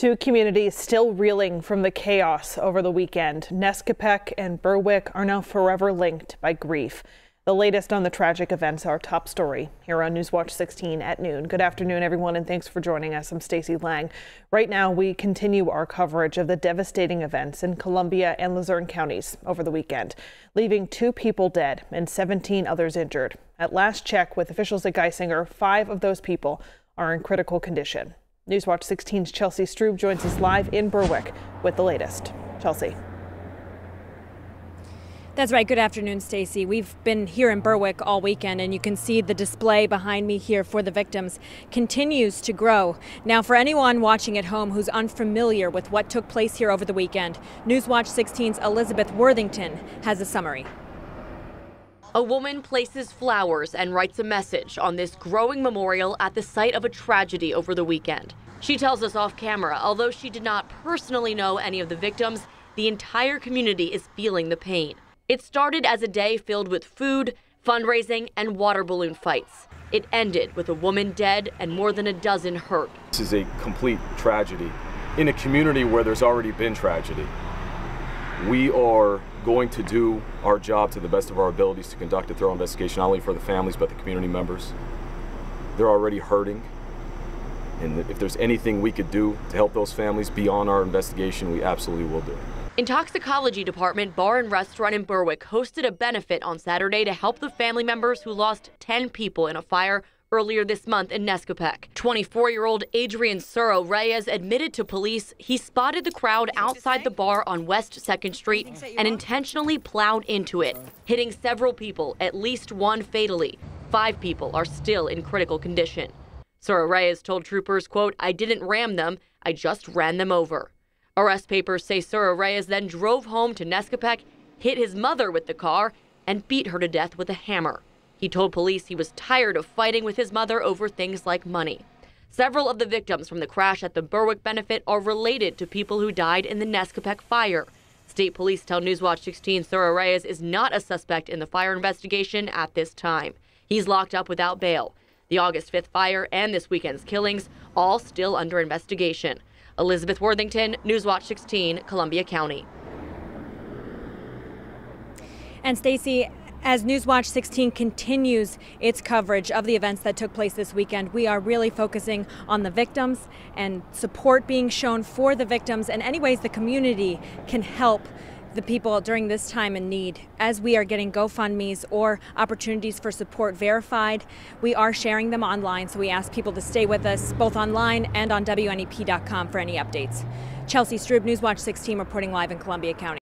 Two communities still reeling from the chaos over the weekend. Nescopeck and Berwick are now forever linked by grief. The latest on the tragic events, our top story here on Newswatch 16 at noon. Good afternoon, everyone, and thanks for joining us. I'm Stacey Lang. Right now, we continue our coverage of the devastating events in Columbia and Luzerne Counties over the weekend, leaving 2 people dead and 17 others injured. At last check with officials at Geisinger, 5 of those people are in critical condition. Newswatch 16's Chelsea Strube joins us live in Berwick with the latest. Chelsea. That's right. Good afternoon, Stacey. We've been here in Berwick all weekend, and you can see the display behind me here for the victims continues to grow. Now, for anyone watching at home who's unfamiliar with what took place here over the weekend, Newswatch 16's Elizabeth Worthington has a summary. A woman places flowers and writes a message on this growing memorial at the site of a tragedy over the weekend. She tells us off camera, although she did not personally know any of the victims, the entire community is feeling the pain. It started as a day filled with food, fundraising, and water balloon fights. It ended with a woman dead and more than a dozen hurt. This is a complete tragedy in a community where there's already been tragedy. We are going to do our job to the best of our abilities to conduct a thorough investigation, not only for the families, but the community members. They're already hurting. And if there's anything we could do to help those families beyond our investigation, we absolutely will do. In Toxicology Department Bar and Restaurant in Berwick hosted a benefit on Saturday to help the family members who lost 10 people in a fire earlier this month in Nescopeck. 24-year-old Adrian Suro Reyes admitted to police he spotted the crowd outside the bar on West 2nd Street and intentionally plowed into it, hitting several people, at least one fatally. 5 people are still in critical condition. Suro Reyes told troopers, quote, "I didn't ram them, I just ran them over." Arrest papers say Suro Reyes then drove home to Nescopeck, hit his mother with the car, and beat her to death with a hammer. He told police he was tired of fighting with his mother over things like money. Several of the victims from the crash at the Berwick benefit are related to people who died in the Nescopeck fire. State police tell Newswatch 16 Suro Reyes is not a suspect in the fire investigation at this time. He's locked up without bail. The August 5th fire and this weekend's killings all still under investigation. Elizabeth Worthington, Newswatch 16, Columbia County. And Stacey, as Newswatch 16 continues its coverage of the events that took place this weekend, we are really focusing on the victims and support being shown for the victims and any ways the community can help the people during this time in need. As we are getting GoFundMes or opportunities for support verified, we are sharing them online, so we ask people to stay with us both online and on WNEP.com for any updates. Chelsea Strube, Newswatch 16, reporting live in Columbia County.